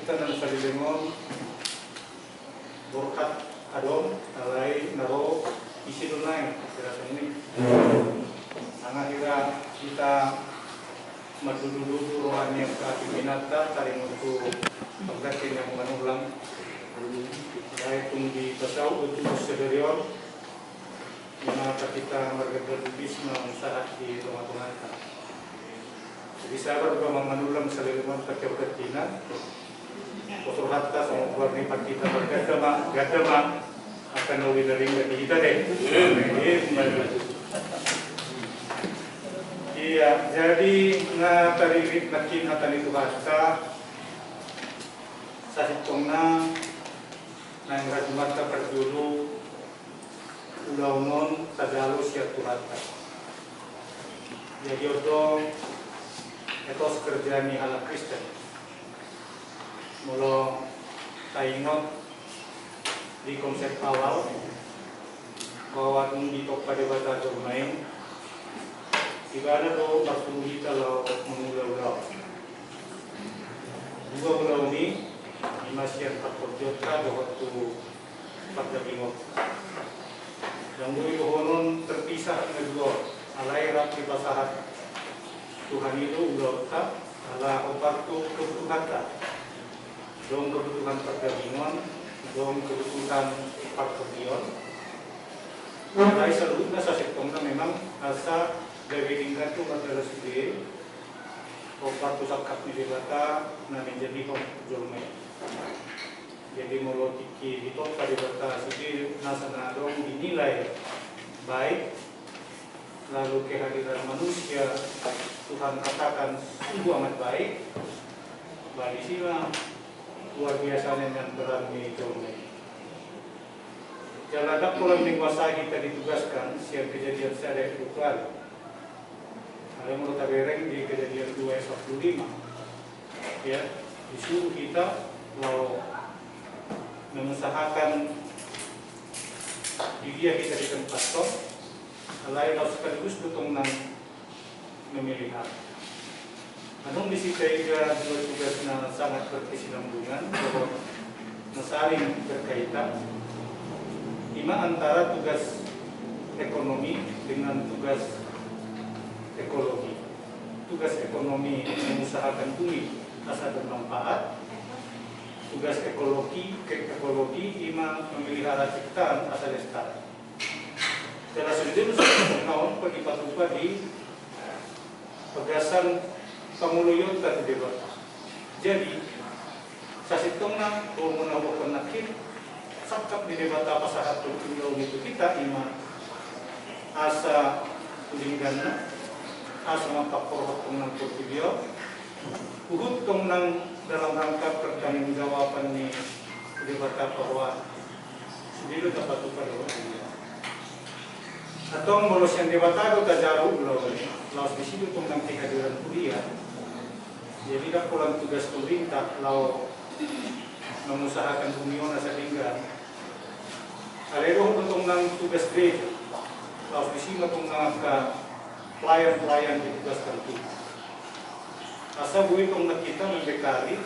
kita dan salilengon borkat adom alai naro isi dunai kira ini sangat kita madulu rohani yang kaki binata taring untuk pengganti yang mengulang saya tunggu pasau untuk sederion yang kita bergerbis mengusaha di rumah Tuhan. Jadi saya baru mengulang salilengon kerja-kerjina kotor hatta sama keluarga kita bergama akan lebih dari kita deh. Iya, jadi tadi nakin hatan itu bahasa sasit kongna nang rajumata perjulu ulaunon tagalo siya tuhata. Jadi odong etos kerja ni ala Kristen. Mula taingot di konsep awal bahwa dito pada bata dormain ibadah do berfungsi kalau mengulau-ulau. Dua ulau ini masih terperjotra do waktu pada bingung. Yang dulu honon terpisah kedua alai rapi pasahat Tuhan itu ulau tak ala obat tu kebutuhan tak. Dong kebutuhan perdagangan, dong kebutuhan perkebunan. Dari seluruhnya sasetongnya memang asa dari tingkat itu adalah sendiri. Obat pusat kap di bata, nah menjadi jolme. Jadi mulut tiki itu pada bata sendiri nasana dong dinilai baik. Lalu kehadiran manusia Tuhan katakan sungguh amat baik. Bagi sila luar biasanya yang berani jolme. Jaladak pulang menguasai kita ditugaskan siang kejadian saya itu kali. Ada menurut tabereng di kejadian 2:45 ya disuruh kita mau mengusahakan dia kita di tempat top lain harus sekaligus tutong nang memilih. Anong disita dua tugas na sangat berkesinambungan bahwa saling berkaitan. Lima antara tugas ekonomi dengan tugas ekologi. Tugas ekonomi mengusahakan bumi asal bermanfaat. Tugas ekologi lima memelihara ciptaan asal lestari. Dalam sendiri tahun pergi patupa di pegasan pemuluyot dan debat. Jadi sasitong na o menawag nakin sakap di debat apa saat tujuh itu kita ima asa tulinggan asa mapapor ng portibio uhud tong nang dalam rangka pertanggungjawaban ni debat bahwa sendiri dapat upaya atau molos yang debatado tajaro ulo laos di situ tong nang kehadiran kuliah. Jadi dah pulang tugas pemerintah lau mengusahakan union asa tinggal. Alero untuk nang tugas gereja. Laos di sini tong nang pelayan-pelayan ditugaskan kita. Asa buih tong nak kita membekali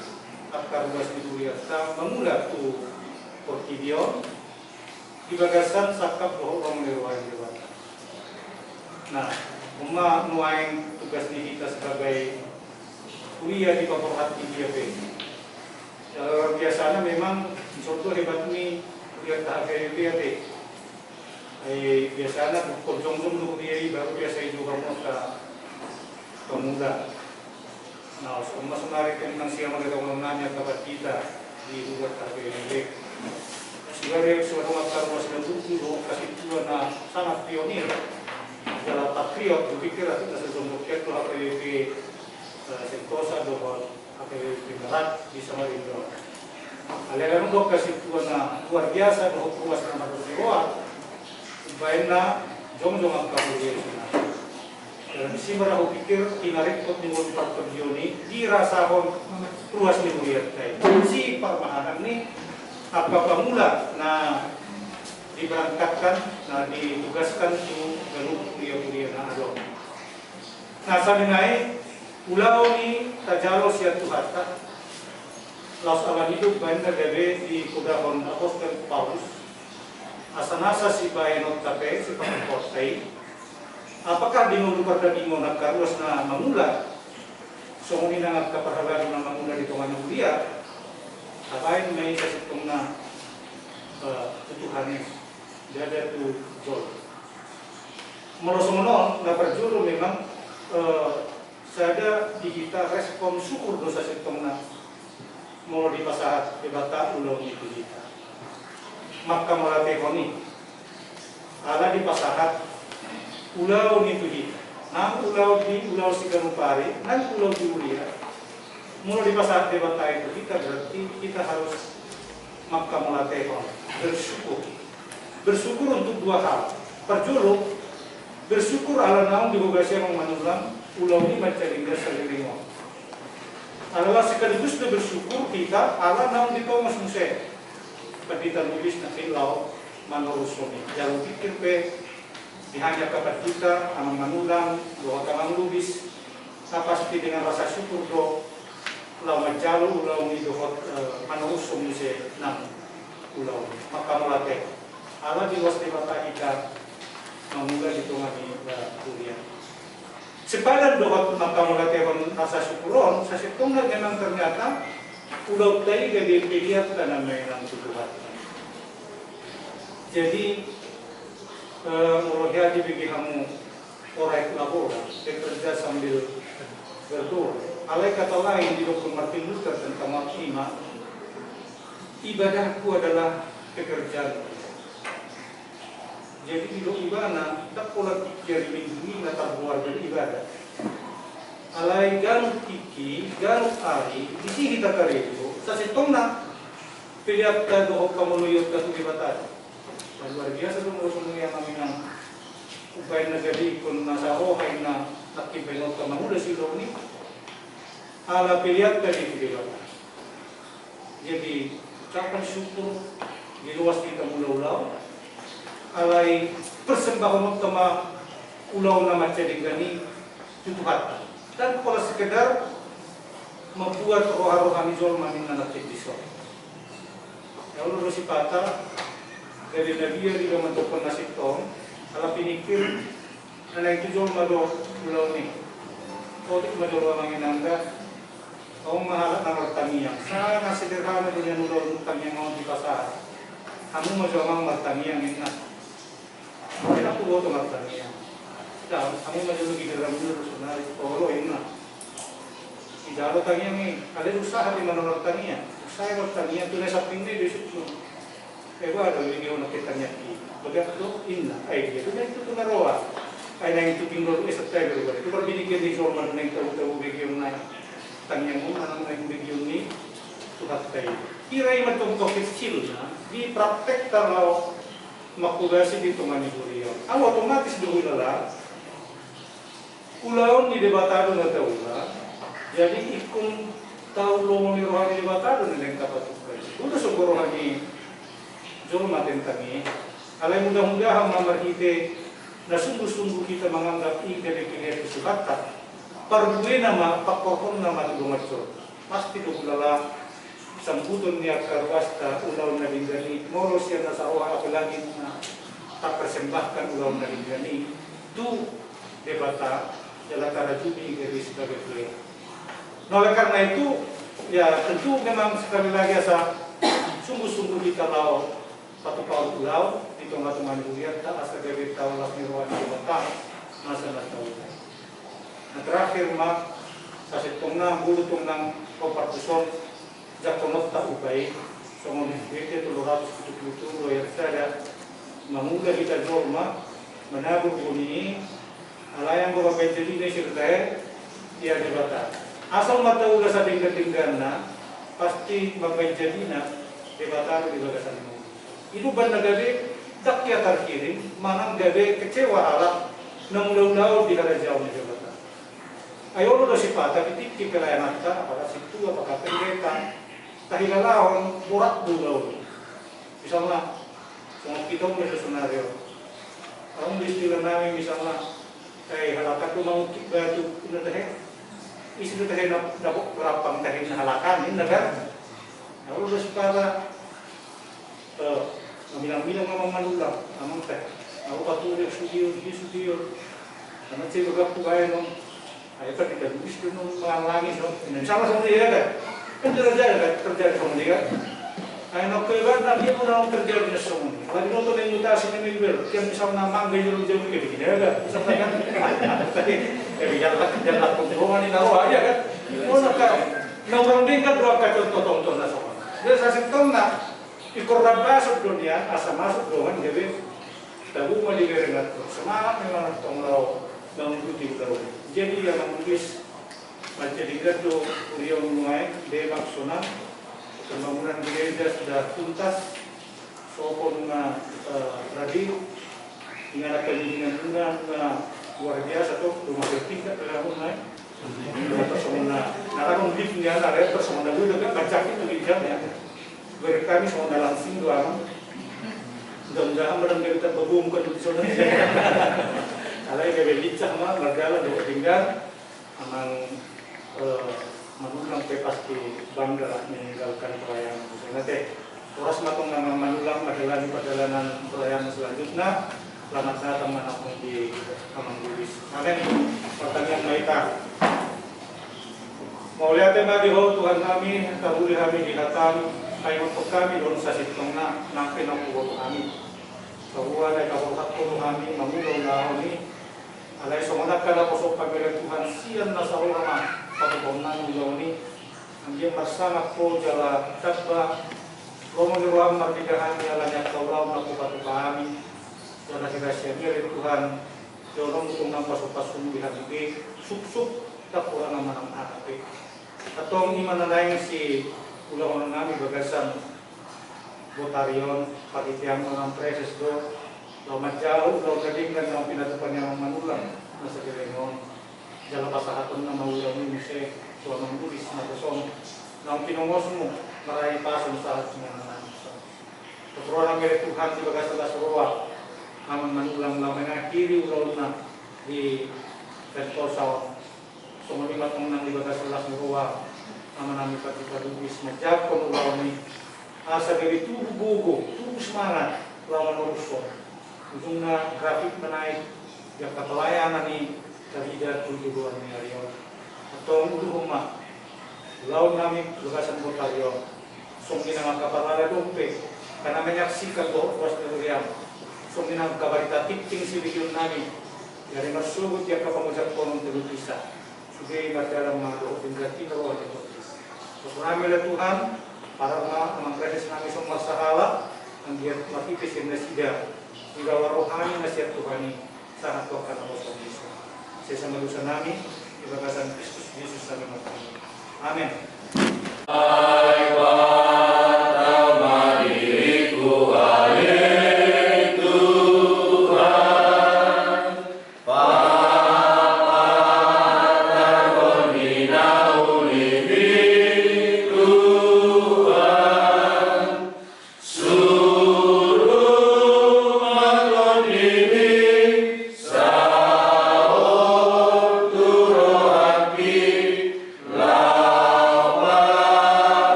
akar tugas di dunia mengulat tu portidio di bagasan sakap roh orang lewat. Nah, nuaing tugas di kita sebagai kuliah di Paperhat India biasanya memang contoh hebat ini kuliah tahap dia biasanya berjong-jong dulu dia baru biasa juga muka pemuda. Nah, semua senarik yang siang mereka menanya kepada kita di luar tahap ini. Sebagai seorang akar masih dulu kasih Tuhan sangat pionir. Dalam patriot, berpikir kita sebelum itu APWP Sentosa dohon APWP Merak di Samarinda. Aliran dok kasih Tuhan luar biasa dohon puas nama bersewa. Baiklah, jom-jom angka beliau sana. Dalam isi merah pikir inarik kot nimul perkerjoni dirasahon puas ni beliau tadi. Si permahanan ni apa pemula nah diberangkatkan, nah ditugaskan itu galuh kuliah-kuliah na ado. Nah sabi nai pulau ni tajalo siya tuhata laos alam hidup bain gabe di kudahon apostol Paulus asanasa si bayanot kape si pangkotai apakah dinulu pada dingon nagkaruas na mangulat so ngunit na nagkaparagado na mangulat dito nga dia abayin may kasitong na tutuhanin dada tu jol merosomonon na perjuru memang sada di kita respon syukur dosa sitong na mau di pasahat debata ulau itu kita maka melatih koni ala di pasahat ulau itu kita nah ulau si kanupari dan ulau di ulia mau di pasahat debata itu kita berarti kita harus maka melatih koni bersyukur untuk dua hal perjuru bersyukur ala naung di bagasi yang menulang ulau ini mencari seliringo adalah sekaligus bersyukur kita ala naung di Thomas Muse pendita nulis na kilau manurusoni jalur pikir pe dihanya kepada kita amang manulang doa kamang lubis pasti dengan rasa syukur do lau menjalu ulau ini dohot manurusoni se nang ulau maka melatih ala di was debata kita memulai di tengah di kuliah sepadan doa maka melatih rasa syukuron sasitunggal memang ternyata ulau tadi dari pilihan karena mainan Tuhan jadi merohya dibagi kamu orang labora bekerja sambil berdoa alai kata lain di Dr. Martin Luther tentang makna ibadahku adalah pekerjaan jadi hidup ibadah tak pola pikir minggu latar luar beribadah. Alai garuk kiki, garuk ari, di sini kita karejo. Sa sitongna pilihat ka doho kamuluyot ka tulibatad. Luar biasa dong semua yang kami nang upay na gali kun nasa rohay na nakipelot ka manguda silo ni. Ala pilihat ka di tulibatad. Jadi ucapan syukur diluas kita mula-ulaw. Alai persembahan utama ulau nama cedegani tutuhat dan kalau sekedar membuat roha-rohani zolman anak cedisol ya Allah rosipata dari Nabi yang juga mentukar nasib tong ala pinikir anak itu zolma do ulau ni untuk menjual manginanda kau mahalat nama tamiang sangat sederhana dengan ulau tamiang mau di pasar kamu menjual tamiang ini Kena aku bawa tengah tanya. Dah, kamu macam lagi dalam dulu sebenarnya. Oh, ini lah. Tidak ada tanya ni. Ada usaha di mana orang tanya. Usaha orang tanya tu nasi pinggi di situ. Ada video nak kita tanya ni. Begitu tu inna. Idea tu yang itu tu naroa. Ada yang itu tinggal tu esok berubah. Itu berbeda di zaman yang tahu video ni. Tanya mu mana yang video ni. Tu hati. Kira ini macam kecil na. Di praktek kalau makugasi di tumani buriyo. Ang otomatis dulu lah. Ulaon ni debatado na taula. Jadi ikung tahu lomong ni rohani debatado na lang kapatukan. Udah syukur rohani jom maten kami. Alay mudah-mudahan mamarhite na sungguh-sungguh kita menganggap ini dari pilihan kesukatan. Parbué nama pakokon nama tugumatso. Pasti dulu sambuton niya karwasta ulaw na linggani moros yan nasa oha apalagi na tapersembahkan ulaw na linggani tu debata jalatara jumi dari sebagai play. Nah oleh karena itu ya tentu memang sekali lagi asa sungguh-sungguh kita lau satu tahun ulau di tengah-tengah dunia tak asa dari tahun lakni rohan debata masa tahu. Nah terakhir mak kasih tongna bulu tongna kompartuson Jakonot tak upay, so ngunit itu 277 royal sada manguga kita jorma menabur bunyi alayang bawa penjeli ini sirtahe dia debata asal mata udah sa tinggal na pasti mapenjeli na debata di bagasan mo itu ban nagabe dakya tarkirin manang gabe kecewa alak na mula-ulaw di harajaw ni debata ayo lo si pata titik pelayan atta apakah situ apakah pendeta tahilalaon murat dulu misalnya kita punya senario orang istilah namin misalnya halakan tu mau batu punya teh istilah teh dapok berapang teh halakan ini kan Ako udah para bilang-bilang mamang manulang, mamang teh. Ako patuloy studio. Naman siya magkapo kaya nung ay pa kita gusto nung mga langis no. Sama-sama dia kan. Kan terjadi sama dia. Ay no kaya na dia mo na terjadi na sama dia. Lagi no to na mutasi na nivel. Kaya misal na mangga yung jauh kayak begini kan. Bisa kan. Tadi jangan kontrol ni naruh aja kan. Mau nak orang din kan dua kacau tonton na sama. Dia sasin tong na ikor masuk dunia asa masuk doang jadi tahu mau digerengat semangat memang tong lau mengikuti lau. Jadi yang menulis baca digado Uriau Mulai de Maksonan pembangunan gereja sudah tuntas sopon na tadi dengan pendidikan luar biasa tuh rumah bertingkat dalam Mulai persona narang livnya ada persona dulu dekat baca itu hijabnya kami semua dalam sing doang mudah-mudahan barang kita bergumkan di sana alai kayak licah mah berjalan dengan tinggal amang manulang pasti bangga meninggalkan pelayanan karena teh terus matong nama manulang adalah di perjalanan pelayanan selanjutnya selamat datang manapun di Amang Bulis. Amin. Pertanyaan kita mau lihat tema di Tuhan kami kabuli kami di hatam kayu untuk kami doon sa sitong na pinangkubo kami. Bahwa ay kabuhat ko kami mamulong na ni alay sumanag ka na po sa pagbilang Tuhan siyan na sa ulama pagbubunan ng ni ang iyong masamak po jala tatba lumagiruang martigahan niya lanyak kaulaw na po patuka kami jala kirasya mirin Tuhan jolong kung nang pasok-pasok bilang-big sup-sup tapuran naman ang ate atong imanalayin si ulang namin bagasan Botarion pagitiang mga preses do lamadjao daw kadinggan ng pinatupan niya ng manulang nasa Girengon jala pasahaton na maulang ni Muse suamang bulis na kusong na ang pinungos mo maraming pason sa ating mga namin Tuturuan ang milik Tuhan di bagasan la suruwa naman manulang lamang na kiri ulang na di Pentosaw sumalimat mong nang di bagasan la suruwa naman namin pati-patubis majab kung ulaw ni asa dari tubuh bugo, tubuh semangat lawan urusan. Ujung na grafik menaik yang kepelayanan ni terlihat tujuan ni Aryo. Atau ulu rumah lawan kami lugasan Botaryo. Sungkin ang kaparala dompe karena menyaksikan bahwa kuas Nuriam. Sungkin ang kabarita tipting si bigyon namin dari masugot yang kapamujak konon telukisa. Sudah berdalam mga tingkati na wala. Kami oleh Tuhan, para mga preses namin sa masahala, ang diyan matipis yung nasida, igawa rohani na siya Tuhani, sa hatwa ka na sa Yesus. Sa isang malusan namin, ibagasan Kristus Jesus sa mga Panginoon. Amen.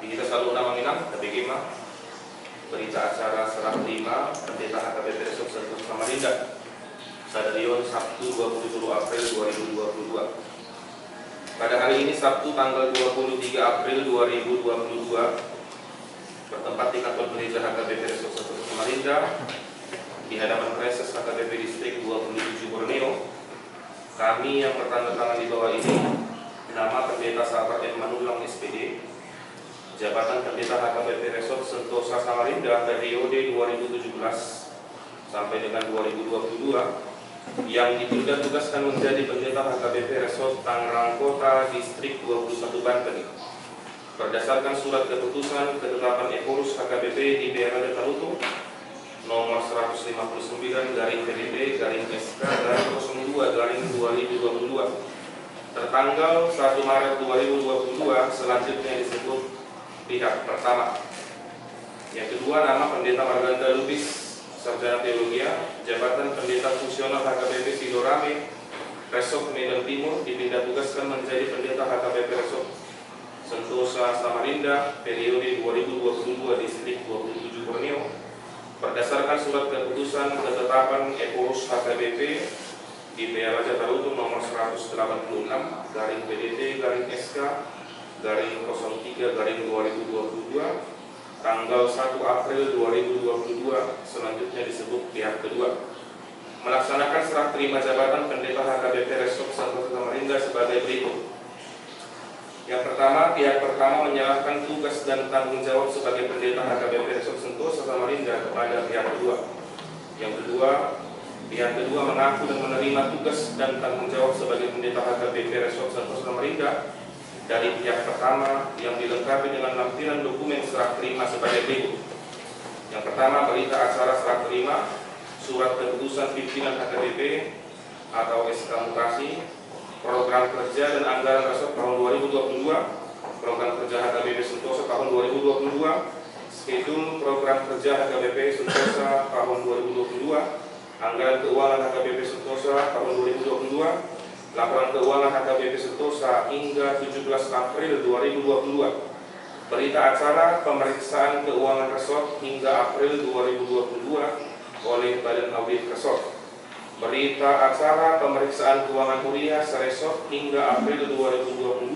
Kita selalu nama minang, tapi gimana? Berita acara serah terima Pendeta HKBP Resort Sentul Samarinda Stadion Sabtu 27 April 2022. Pada hari ini Sabtu tanggal 23 April 2022 bertempat di kantor gereja HKBP Resort Sentul Samarinda di hadapan Preses HKBP Distrik Kami yang bertanda tangan di bawah ini, nama Pendeta Sabar M. Manulang SPD, jabatan Pendeta HKBP Resort Sentosa Samarinda periode 2017 sampai dengan 2022, yang ditugaskan menjadi Pendeta HKBP Resort Tangerang Kota Distrik 21 Banten. Berdasarkan surat keputusan ketetapan Epurus HKBP di BRD Tarutung nomor 159/PDD/SK/02/2022 tertanggal 1 Maret 2022, selanjutnya disebut pihak pertama. Yang kedua, nama Pendeta Marganda Lubis, Sarjana Teologia, jabatan Pendeta Fungsional HKBP Sidorame Resort Medan Timur, dipindah tugaskan menjadi Pendeta HKBP Resort Sentosa Samarinda periode 2022 Distrik 27 Borneo. Berdasarkan surat keputusan ketetapan Epurus HKBP di BRD Tarutung nomor 186/PDD/SK/03/2022 tanggal 1 April 2022, selanjutnya disebut pihak kedua. Melaksanakan serah terima jabatan Pendeta HKBP Resort Sentosa Samarinda sebagai berikut. Yang pertama, pihak pertama menyerahkan tugas dan tanggung jawab sebagai Pendeta HKBP Resort Sentosa Samarinda kepada pihak kedua. Yang kedua, pihak kedua mengaku dan menerima tugas dan tanggung jawab sebagai Pendeta HKBP Resort Sentosa Samarinda dari pihak pertama yang dilengkapi dengan lampiran dokumen serah terima sebagai berikut. Yang pertama, berita acara serah terima, surat keputusan pimpinan HKBP atau SK mutasi, program kerja dan anggaran resort tahun 2022, program kerja HKBP Sentosa tahun 2022, schedule program kerja HKBP Sentosa tahun 2022, anggaran keuangan HKBP Sentosa tahun 2022, laporan keuangan HKBP Sentosa hingga 17 April 2022, berita acara pemeriksaan keuangan resort hingga April 2022 oleh Badan Audit Resort, berita acara pemeriksaan keuangan kuliah Resort hingga April 2022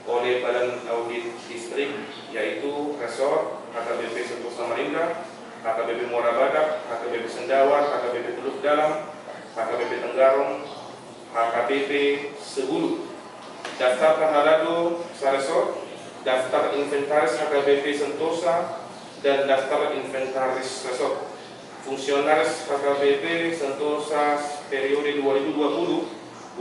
oleh Badan Audit Distrik, yaitu Resort, HKBP Sentosa Samarinda, HKBP Muara Badak, HKBP Sendawar, HKBP Teluk Dalam, HKBP Tenggarong, HKBP Sebulu, daftar Kahalado Saresort, daftar inventaris HKBP Sentosa, dan daftar inventaris Resort. Fungsionaris HKBP Sentosa periode 2020-2022,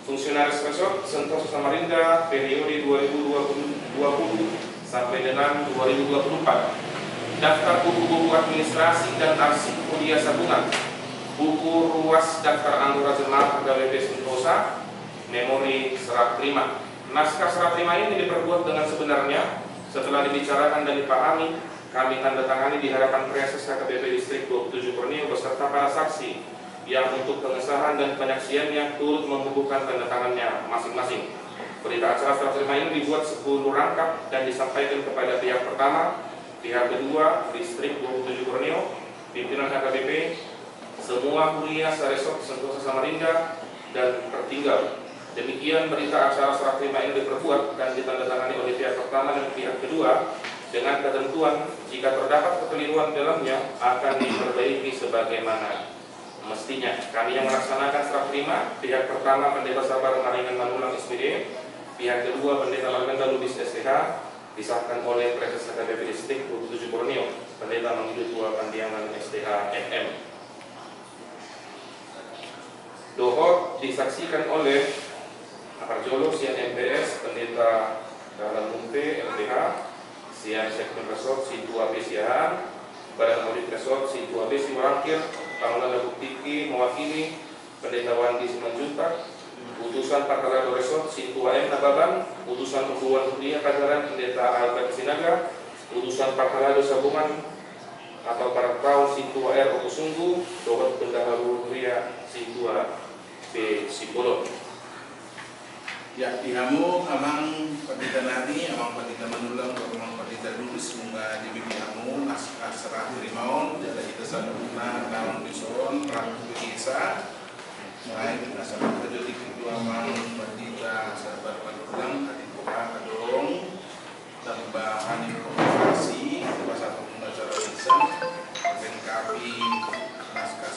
fungsionaris Resort Sentosa Samarinda periode 2020 sampai dengan 2024. Daftar buku-buku administrasi dan arsip kuliah sambungan, buku ruas daftar anggota jemaat HKBP Sentosa, memori serah terima. Naskah serah terima ini diperbuat dengan sebenarnya. Setelah dibicarakan dan dipahami, kami tanda tangani di hadapan Preses HKBP Distrik 27 Borneo beserta para saksi yang untuk pengesahan dan penyaksiannya turut membubuhkan tanda tangannya masing-masing. Berita acara serah terima ini dibuat 10 rangkap dan disampaikan kepada pihak pertama, pihak kedua, Distrik 27 Borneo, pimpinan HKBP, semua kuliah Resort Sentosa Samarinda, dan tertinggal. Demikian berita acara serah terima ini diperbuat dan ditandatangani oleh pihak pertama dan pihak kedua dengan ketentuan jika terdapat kekeliruan dalamnya akan diperbaiki sebagaimana mestinya. Kami yang melaksanakan serah terima, pihak pertama Pendeta Sabar Maringan Manulang SPD, pihak kedua Pendeta Marganda Lubis STH, disahkan oleh Preses HKBP Distrik 27 Borneo, Pendeta Manggidua Pandiangan STH MM. Dohot disaksikan oleh Aparjolo Sian MPS, Pendeta Dahlan Mumpe LBH, Sian Sekmen Resort Situ AB Siahan, Badan Audit Resort Situ AB Siwarangkir, Panglana Buktiki mewakili Pendeta Wandi Simanjuntak, Utusan Pakar Resort Situ AM Nababan, Utusan Hubungan Kuliah Kajaran Pendeta Albert Sinaga, Utusan Pakar Sabungan atau para tahun Situ AR Okusunggu, Dohot Pendahulu Kuliah Situ B Sipolo. Ya, dihamu amang Pendeta Nadi, amang Pendeta Manulang, amang Pendeta Lubis, semoga dibimbing hamu naskah serah terimaon, jadi kita saduna tahun bison, rakyat biasa, mulai berdasarkan terjadi kedua amang Pendeta Sabar Manulang, Adipoka Kadong, dan bahan informasi, bahasa pengacara lisan, melengkapi naskah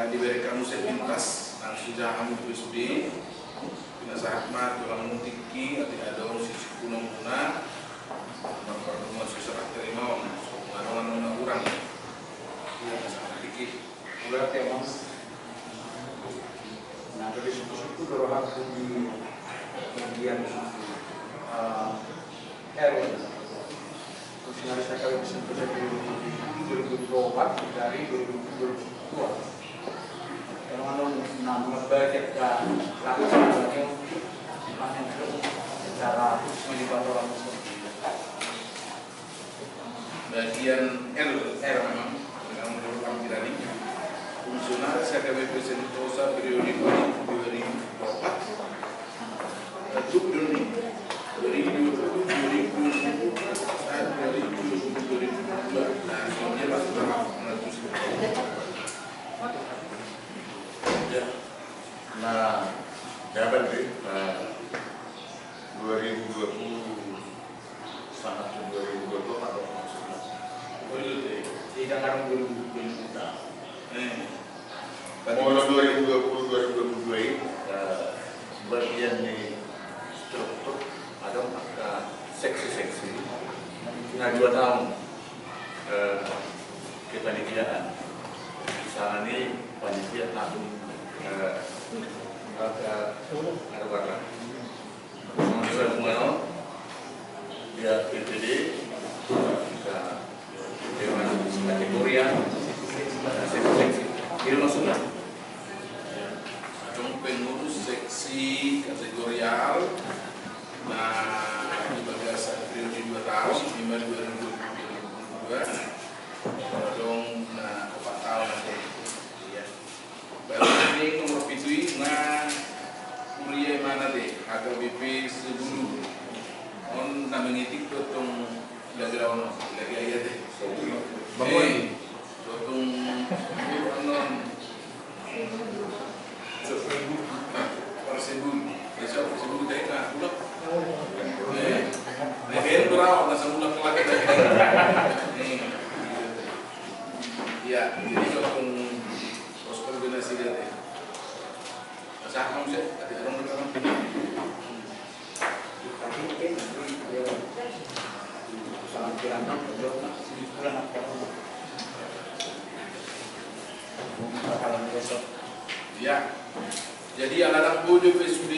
diberi kamu sepintas langsung jamu BSD pinasahat mat tulang mutiki ati adong sisi kuno guna mempertemuan susah terima ngarong kurang sangat dikit Berarti emang nah dari situ berharap di bagian RW terus harus saya bisa terjadi 2024 dari 2022 kalau nama budget dan lakukan secara melibat orang bagian R memang dengan menurut kami tadi fungsional SKBP Sentosa periode 2004 untuk Juni 2020 dan 2022 nah semuanya masuk dalam Nah, jawaban itu 2020 sangat 2020 atau maksudnya? tidak akan 2022. Mulai 2020-2022 ini bagian di struktur ada maka seksi-seksi. Nah 2 tahun kepanitiaan. Di sana ini panitia tahun ada warna. Semua dia PTD kita dewan kategorian seksi. Ini maksudnya pengurus seksi kategorial nah di bagian periode 2 tahun 2022 dong nah 4 tahun nanti ya baru ini nomor pitui nah kuliah mana deh HKBP sebelum on na mengitik totong lagrawon lagi aja deh totong anon Persebul, besok Persebul deh nggak bulak. Nah, berapa langsung bulak lagi deh. Ya, jadi kalau pos koordinasi dia deh. Masa kamu sih, ada orang berkawan. Tapi mungkin sangat kiranya untuk bulan kalau besok. Ya. Jadi anak-anak bodoh PSUD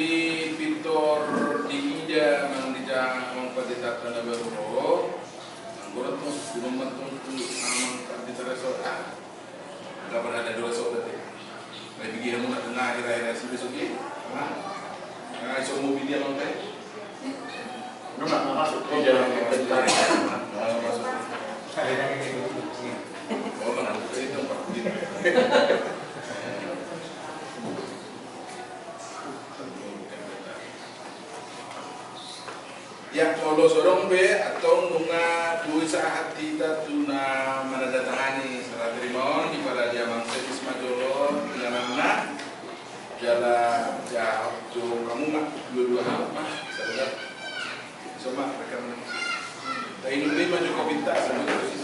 Victor di Ida Mandija Mempatitat Tanda Baru Anggorat tuh belum mentung tuh amang Pantita Resort nggak pernah ada 2 resort berarti kayak begini mau nak tengah akhir-akhir si besok ini nggak iso mobil dia lontai nggak masuk di dalam komentar masuk oh nggak masuk itu Pak yang kalau sorong be atau nunga dua saat kita tuna menandatangani serah terima di pada zaman servis majolo dengan jala jauh kamu mak dua apa saudara sama rekan tapi ini maju ke pinta sampai terus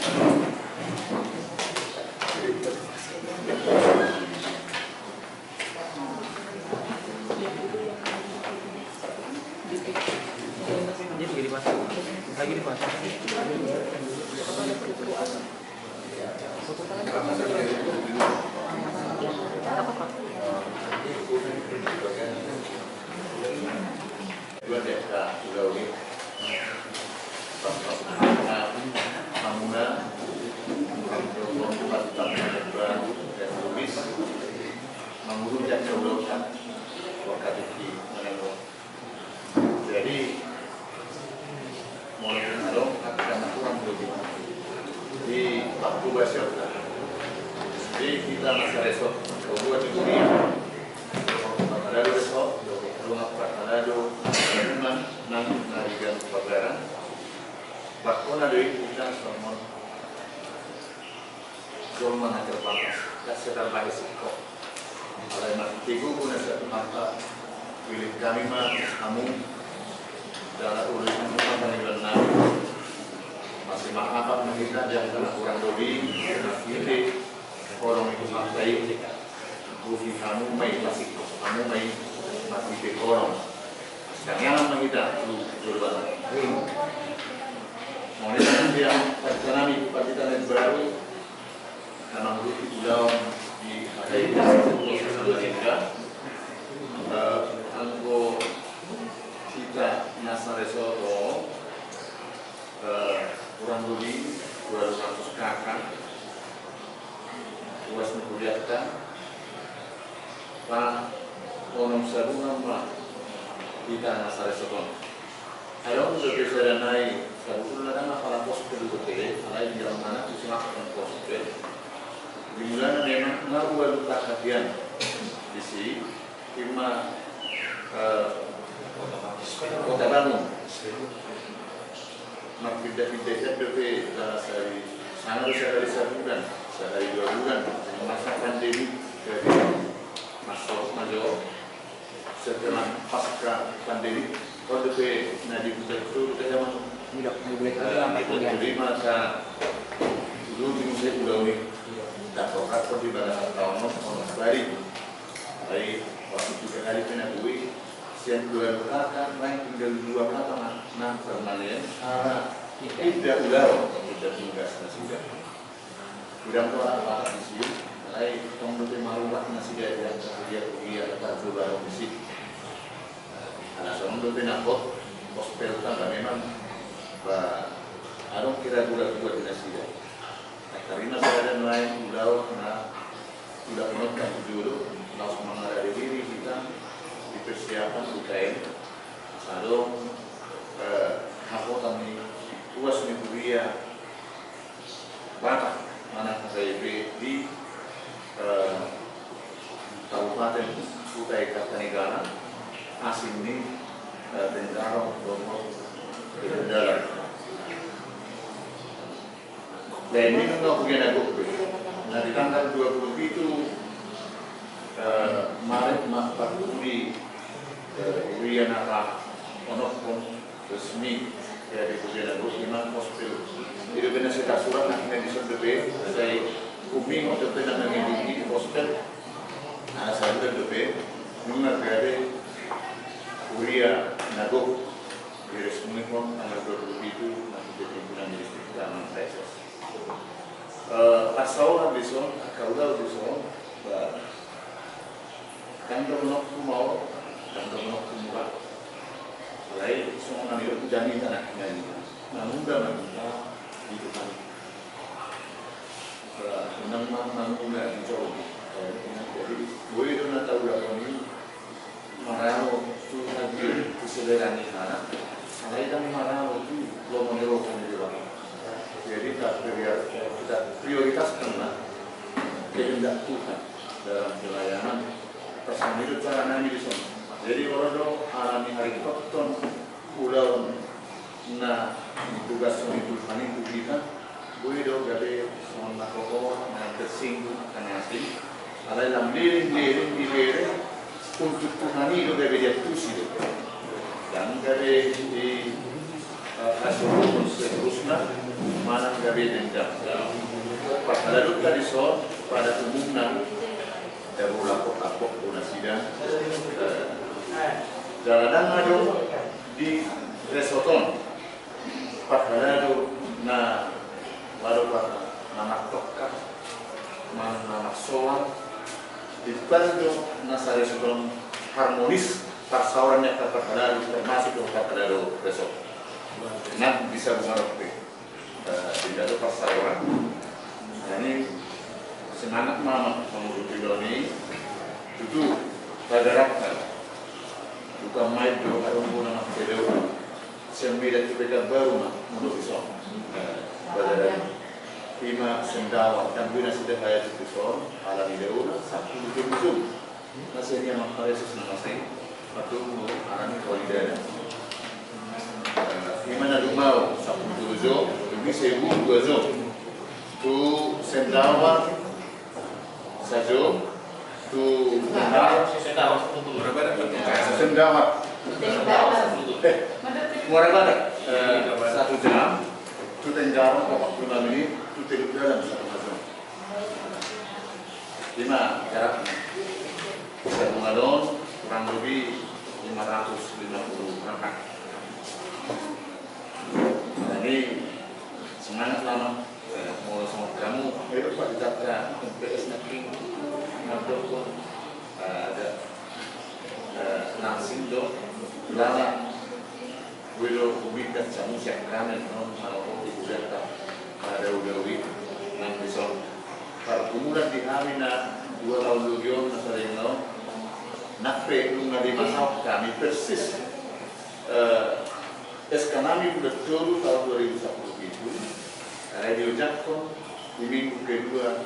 lagi di pasar. dua desa Pulau ini Mamuna dan Lubis mengurus yang sebelumnya waktu di jadi mulai dong karena kurang lebih di waktu besok jadi kita masih besok kedua di sini ada besok rumah Pratmanado Rumah Nang Narigan Pagaran Bakon ada kita sama Jorman Hajar Panas kasih terbaik kok oleh matiku pun ada mata pilih kami mah kamu dalam urusan rumah panggilan nabi masih maaf kita jangan kurang doli ini orang itu sampai memang udah di ada itu Samarinda anggo kita nasa resoto kurang lebih 200 kakak luas menguliakan Pak Onom Sarungan Pak kita nasa resoto ayo untuk bisa naik kalau ada masalah pos kedua alai di dalam mana diserahkan pos dimulai memang ngaruh kajian di sini cuma kota bangun mak pindah-pindah DP dari sangat dari 1 bulan dari 2 bulan masa pandemi dari masuk majo setelah pasca pandemi kalau DP nadi betul kita masuk jadi masa dulu di musim udah ini tak tokat di bawah tahun hari waktu juga hari penakui siang 2 kakak naik tinggal 2 kakak nah permanen tidak udah tidak tugas sudah apa di sini mulai kemudian marulah nasi dia akan baru di sini karena sebelum penakut hospital kan memang ada kira buat nasi dia karena saya lain udah menetap dulu langsung mengarah diri kita dipersiapkan UKM lalu aku kami puas nih kuliah Batak mana KIP di Kabupaten Kutai Kartanegara asing ini Tenggara Lombok dalam dan ini kan nggak punya aku nah di tanggal 20 itu Maret Pak Budi Wiyanara Onokon resmi dari Kudian Agus Imam Hospital. Jadi benar saya surat akhirnya disebut saya kuming untuk tidak mengikuti hospital. Nah saya sudah DP mengenai dari Kuliah Nagok diresmikan tanggal 20 itu nanti pimpinan distrik Taman Preses. Pasal bison, kaulah bison, kantor menokku mau, kantor menokku murah. Lain semua nanti itu jamin anaknya ini. Namun dalam kita itu kan, menang dicoba. Jadi gue itu nak tahu berapa ini, marah itu nanti disederhani sana. Lain kan marah itu belum menyerukan di dalam. Jadi kita prioritaskan kehendak Tuhan dalam pelayanan personil cara nami di sana. Jadi orang alami hari ton ulang na tugas itu paling kita boleh dong dari semua pokok na tersinggung karena asing. Ada dalam liring untuk Tuhan itu dari dia tusi dan dari di hasil seterusnya mana dari dendam. Lalu tadi soal pada umumnya dari lapor donasidan jalan ada di restoran pada na baru nama tokak nama soal di pada nasa restoran harmonis pasarannya pada termasuk pada restoran nah bisa mengerti tidak ada pasaran ini semangat mama menguruti ini itu pada rakyat bukan main dulu orang pun nak kedua sembilan kita baru nak menurut so pada lima sendawa dan bina sudah kaya itu so ala di deuna satu ujung nasinya makanya sesuatu nasi satu arami kualitas gimana lu mau satu ujung lebih 1,000 ujung tu sendawa sajo tu sendawa Muara 1 jam tu tenggara 45 menit tu teluk dalam 1 jam 5 jaraknya satu galon kurang lebih 550 kakak jadi semangat lama mau sama kamu itu Pak Dikata MPS nanti ngadok ada nangsing do lala wilo kubikan samu siap kanan non kalau tidak ada udawi nang besok pergumulan di Amina 2 tahun dulu masa yang nakpe belum ada masalah kami persis kami sudah turun tahun 2010 itu Radio Jakson di minggu kedua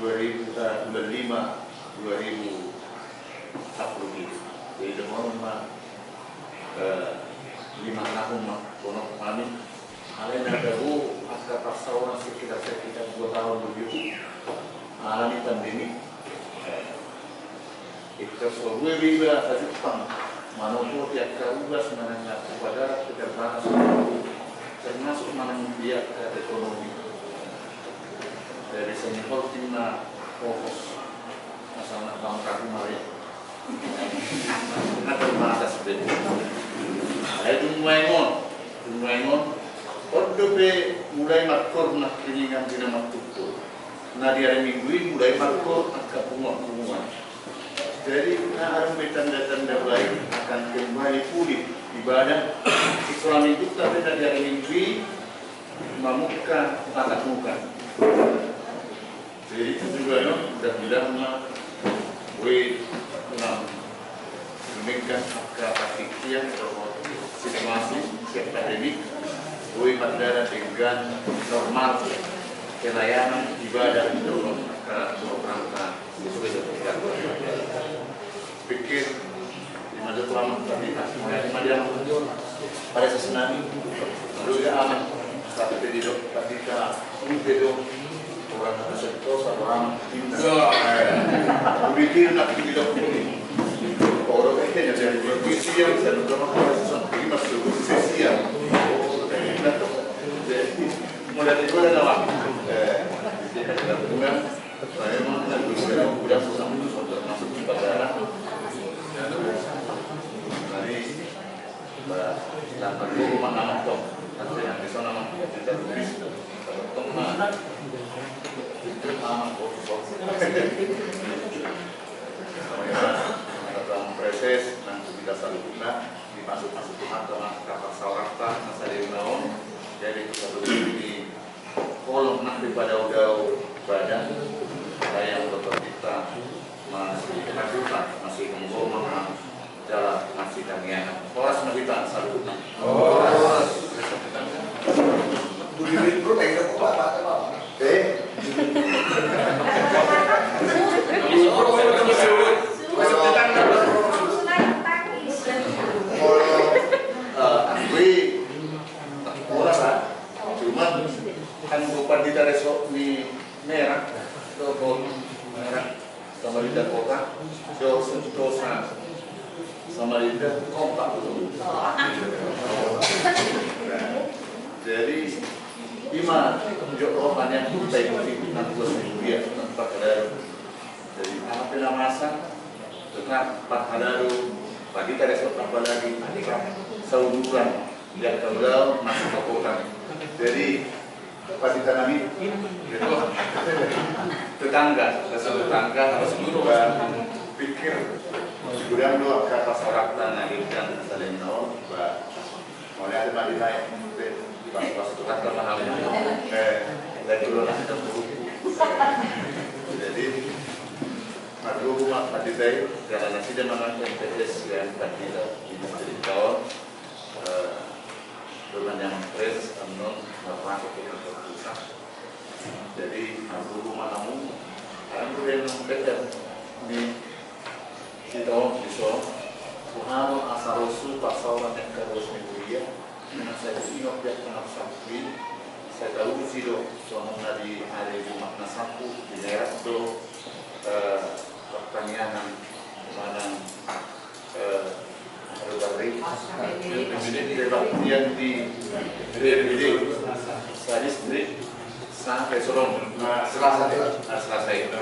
2005 2010 itu jadi demon mah 5 tahun mah kono kami alena dahu pasca pasauran sekitar 2 tahun begitu alami pandemi itu sebuah riba Jepang manapun tiap karugas menengah kepada keterbatas termasuk menang dia ekonomi dari senior timna fokus masalah bangka kemarin karena terbatas betul itu mengon ordobe mulai makor nak kiringan tidak maktutur nah di hari minggu ini mulai makor agak punguan jadi ada tanda-tanda baik akan kembali pulih ibadah Islam itu tapi dari hari minggu memuka tatap muka jadi itu juga mudah-mudahan demikian aktivitas situasi akademik pada dengan normal pelayanan ibadah itu rangka pikir di masa lama tadi pada sesenani lalu ya aman tapi tidak ketika begitu orang tersentuh orang pintar berpikir nak tidak orang itu jadi berpikir yang sedang sampai masuk sesi yang mulai itu adalah dengan saya mengambil sudah masuk di bandara dari dapat rumah anak tom nanti yang di sana kita tulis teman anak proses nanti kita selalu guna dimasuk Tuhan kapal saurata masa dari naon jadi kita berdiri kolom nak daripada udau badan saya untuk kita masih kelanjutan masih membawa jalan masih kamian polas kita selalu guna budi bro enggak apa-apa kan bukan di Taresok di merah, merah Samarinda kota, dosa Samarinda kompak jadi iman tunjuk rohannya kita ikuti Rupiah tanpa kadaru jadi apa masa tetap Pak Kadaru pagi Taresok apalagi sauduran yang kalau masuk ke kota jadi pasti tanami itu tetangga harus berubah pikir sudah dua kata sorak tanah dan saling nol mulai ada Madinah pas tukar paham dari dulu lah jadi madu rumah tadi saya karena tidak mengenai MPS yang tadi di tahun dengan yang pres non masuk ke pusat jadi aku rumah kamu kan udah nomor di tahun di Solo Tuhan asal usul pasal yang terus mingguia dengan saya ingat yang tengah sampai saya tahu sih dong soalnya di hari Jumat Nasaku di daerah itu pertanyaan mana yang di BPD tadi street sampai Solong Selasa itu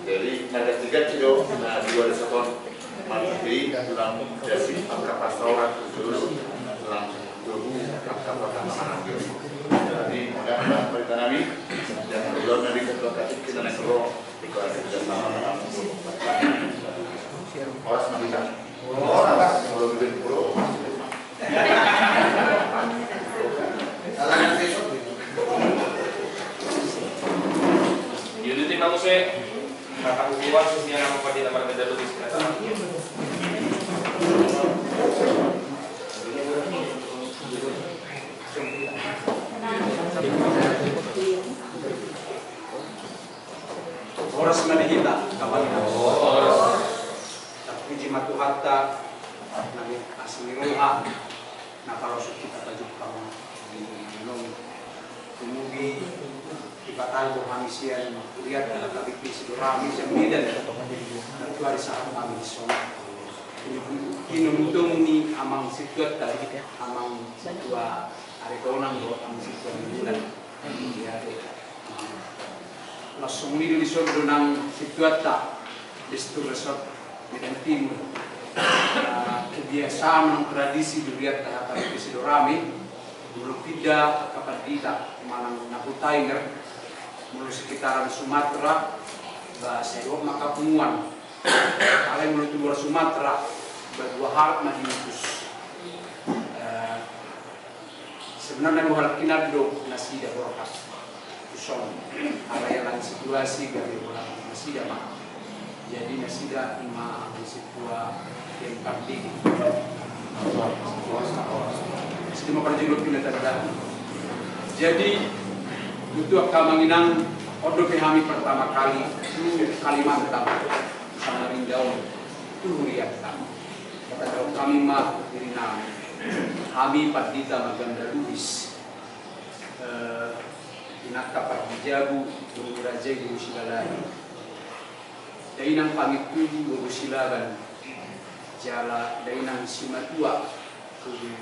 jadi ada 3 kilo di luar sektor mandiri dalam jasi angka pastorat khusus dalam tubuh angka pertama jadi dan perintah kami dan belum dari ketua kasih kita naik roh di kelas kita sama dengan orang sembilan orang belum bikin pro Unit tim Manguse kata hubungan sosial nama pada nama medal di sekitar Oras manihita kapag tapi jimatu hatta nabi asmiruha na parosok kita tajuk kamu di minum tumugi ibatan Hamisian lihat dalam kabik sidurami yang bidan dan tuari saat kami sholat inumutung ni amang situat dari amang dua hari tonang buat amang situat bulan dia langsung di sodo nang situat tak distur resort di timur kebiasaan ng tradisi duriat tahap sidurami belum tidak kapan tidak malang naputai mulu sekitaran Sumatera bahasa Eropa maka pengumuman kalian menuju luar Sumatera berdua hal mahimutus sebenarnya muhalak kinado nasida borkas usong alayalan situasi dari orang nasida mah jadi nasida ima situa yang parti sedang perjuluk kita terhadap jadi butuh kamanginang odo pehami pertama kali Kalimantan Samarinda itu lihat kata daun kami mah diri nami kami Padita Maganda Lubis Inaka Pardijabu Guru Raja Guru Silalai Dainang Pamitu Guru Silaban Jala Dainang Simatua Guru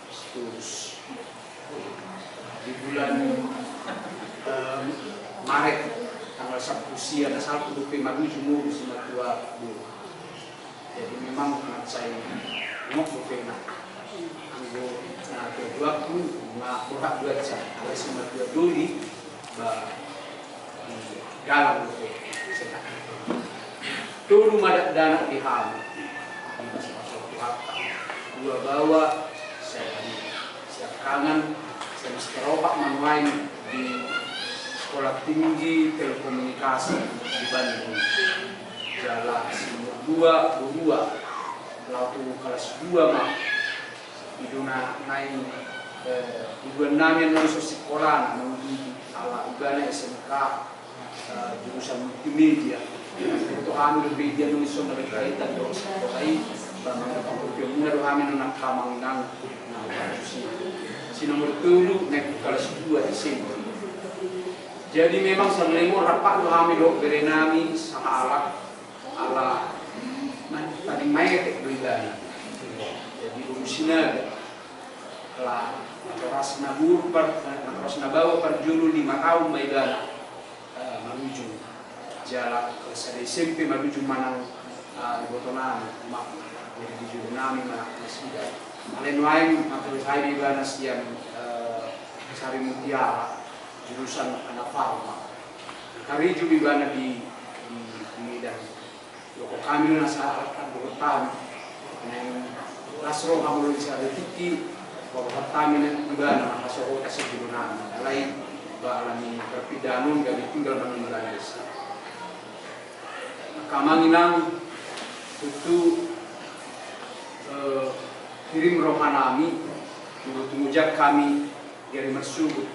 Sturus di bulan Maret tanggal 1 usia ada 1 Maret jumur Simatua Guru jadi memang saya mau berpena anggo na kedua pun kurang dua jam ada Simatua Duli galang tulu madak dana di ham dua bawa saya siap kangen saya mesti ropak manuain di sekolah tinggi telekomunikasi di Bandung jala Simur 2 lalu kelas 2 mah iduna naik ibu namanya nulis sekolah menuju ala ugana SMK jurusan multimedia itu kami media nulis soal berkaitan dengan sekolah bagaimana pembangunan kami nak kamangan si nomor 7 naik kelas 2 di sini jadi memang selemu rapat kami dok berenami sama ala tadi main teknologi jadi urusinnya lah ras nabur ras nabawa perjulu 5 tahun maidana menuju jalan ke SMP menuju Manang di Botonan mak jadi di Jurnami masih lain lain atau saya di Banas yang Sari Mutiara jurusan anak farma kari juga di Medan loko kami nasaharkan bertahan yang lasro kamu bisa detik bahwa kami juga nama kasih kasih jurunan lain alami perpidanun kami tinggal dengan Bangladesh kamanginang itu kirim rohanami mengujak kami dari Mersubut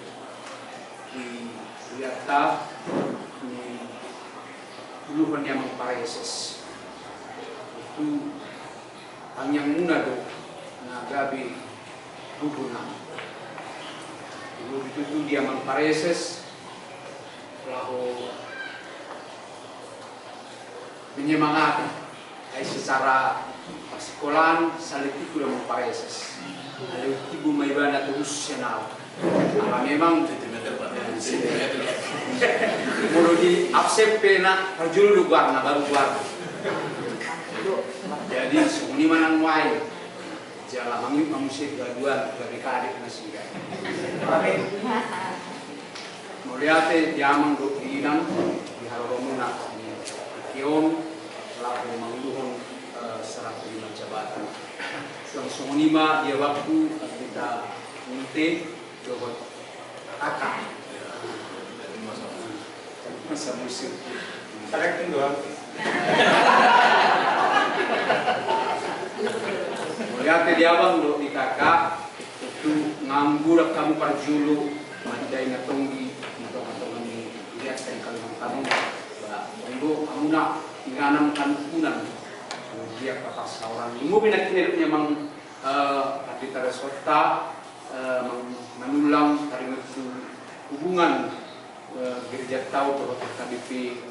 di Liata di puluhan yang Pareses itu panjang munado nagabi hubungan dulu itu dia Pareses lalu menyemangati secara sekolahan saliti kuda Pareses lalu ibu maibana terus senal memang mulu di absep pena perjulu warna baru warna jadi suni manang wai jala manusia gaduan dari kadik nasi melihat diamang do dinan di halomuna di kion laku mangluhon serah terima jabatan. Langsung lima dia waktu kita minta coba akak masa musim. Selecting doang. Melihat dia bang do di kakak itu nganggur kamu parjulu mandai ngatongi ngatongan ni lihat dari Kalimantan ba monggo kamu nak nganam kanukunan dia kata seorang ibu binak ini memang di Taresota menulang dari itu hubungan gereja tahu bahwa KDP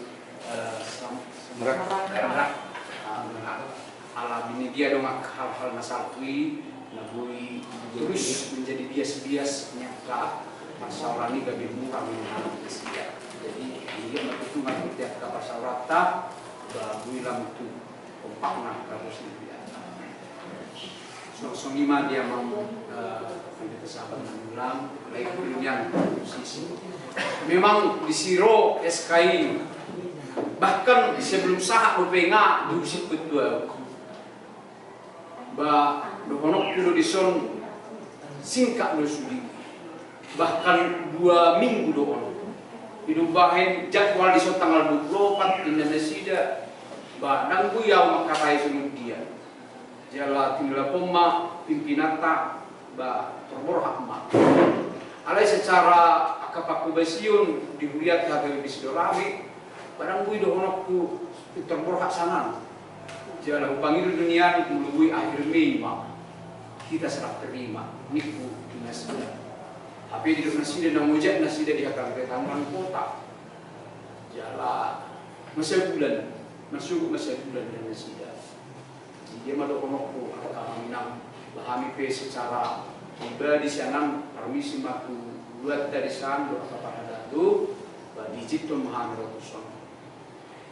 Merak alam ini dia dong hal-hal nasakui nabui terus menjadi bias-bias nyata masalah ini gak murah jadi dia begitu nggak tiap kapal saurata bagus lam itu kompakna kalau sendiri so lima dia mau ada sahabat mengulang lagi kemudian sisi memang di Siro SKI bahkan sebelum sahak berpenga diusik berdua dohonok kudo dison singkat lo sudi bahkan 2 minggu dohonok hidup bahen jadwal dison tanggal 24 Indonesia badang buyau makarai sunut dia jala tinggal pema pimpinata terborhak mak alai secara akapaku basiun dilihat hadir di sidorami badang bui dohonok ku terborhak sana jalan panggil dunia melalui akhir Mei kita serah terima niku nasida tapi di nasida dan mujak nasida di akan ketangan kota jalan masa bulan dan nasida dia malu konokku akan minang bahami pe secara pribadi sianam permisi maku buat dari sana doa kepada dadu dijit tuh mahamrotuson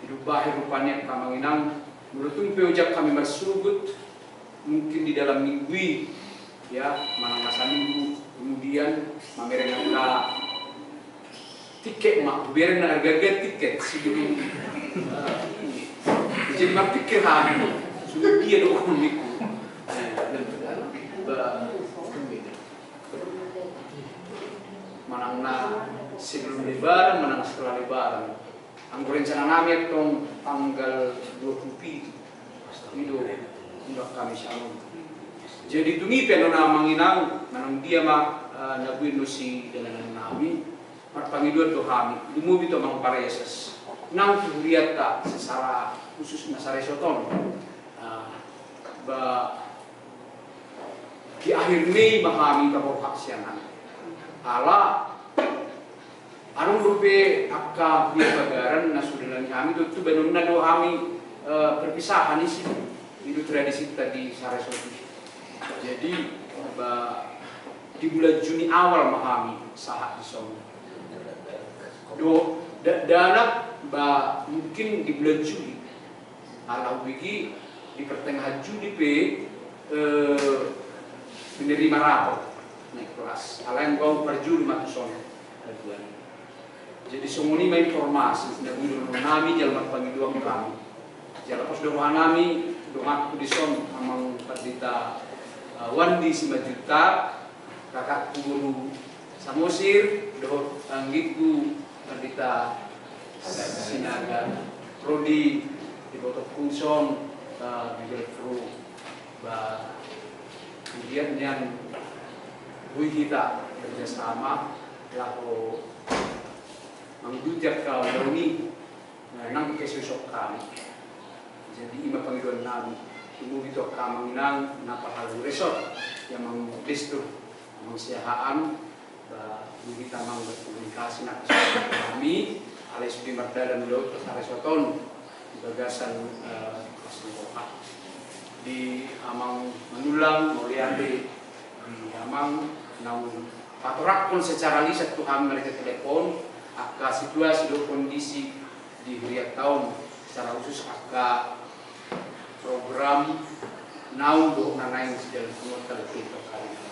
hidup bahir rupanya kamanginang menurut peujak kami bersugut mungkin di dalam minggu ya masa minggu kemudian mamereng angka tiket mak biarin harga tiket sebelum jadi mak pikir hari sudah dia dong minggu manangna sebelum lebaran manang setelah lebaran anggur rencana nami tong tanggal 20 itu udah kami shalom. Jadi tungi penona manginang manang dia mak nabuin nusi dengan nami marpangi dua dohami dumu bito mang pareses nang lihat tak secara khusus nasare soton di akhir Mei mahami kabur haksianan ala arung rupe akka dia bagaran nasudalan kami itu benar-benar kami perpisahan isi itu tradisi tadi sare sopi. Jadi di bulan Juni awal mahami sahat disong. Dana mungkin di bulan Juli. Alau bigi di pertengahan Juli menerima rapor naik kelas. Alain kau per Juli matuson. Jadi semua ini informasi dari nami jalan panggilan kami. Jalan pas doa nami doa aku dison amang perdita wandi 5 juta kakak guru Samosir doa anggiku perdita sinaga prodi di botok fungson di Pro kemudian yang bui kita kerjasama lalu menghujat kau ini nang kesosok kami jadi ima panggilan nabi tunggu itu kami nang napa hal resort yang mengdestur mengsiahaan kita mang berkomunikasi nak kami alai sudi mardalan lo resorton di bagasan Kasngoka di amang menulang melihat di amang nang patorak pun secara lisan Tuhan mereka telepon akka situasi do kondisi di Huriat tahun secara khusus akka program naung do nanaing sejauh kumota kita kali ini.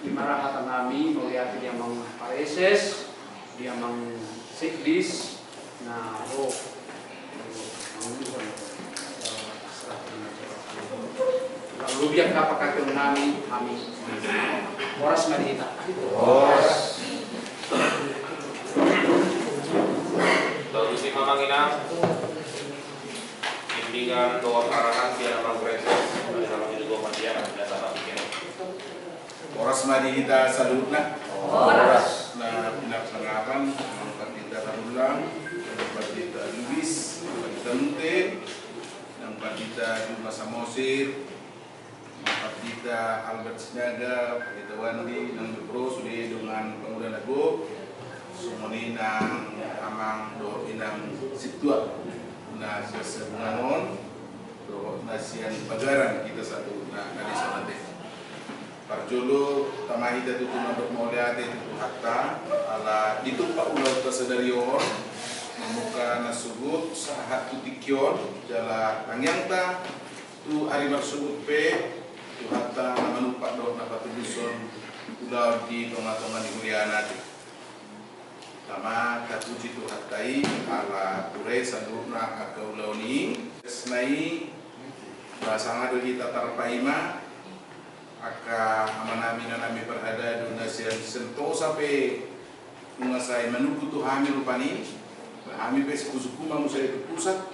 Di marahatan kami melihat yang mengpareses dia mang siklis na lalu biar apakah kami Horas Madita. Lalu si Mamanginang bimbingan doa peranan dia nama proses dari dalam hidup doa dia dan sama bikin. Horas Madita salutna. Horas na pinagsanggapan ng Pandita Tanulang, ng Pandita Luis, ng Pandita Nute, ng Pandita Juma Samosir, ng Pandita Albert Sinaga, Pandita Wandi, ng Dubro, suli dengan Pangulan Ago, sumuni ng amang do inang Situa na sa Bunganon, do na siyan pagaran kita satu na kanisa natin. Parjolo tamahida tu tunandok mauliate tu hatta ala itu pak ulau tasadarior memuka nasugut sahat tu tikyon jala angyangta tu ari marsubut pe tu hatta namanupak do na patuduson ulau di tonga-tonga di Mulyana tama kapuji tu hattai ala ture sadurna akaulau ni senai basanga do kita tarpaima aka amanami na nami perhada do nasian sento sampai mengasai menuku tu hamil rupani hamil pes kusukuma musai tu pusat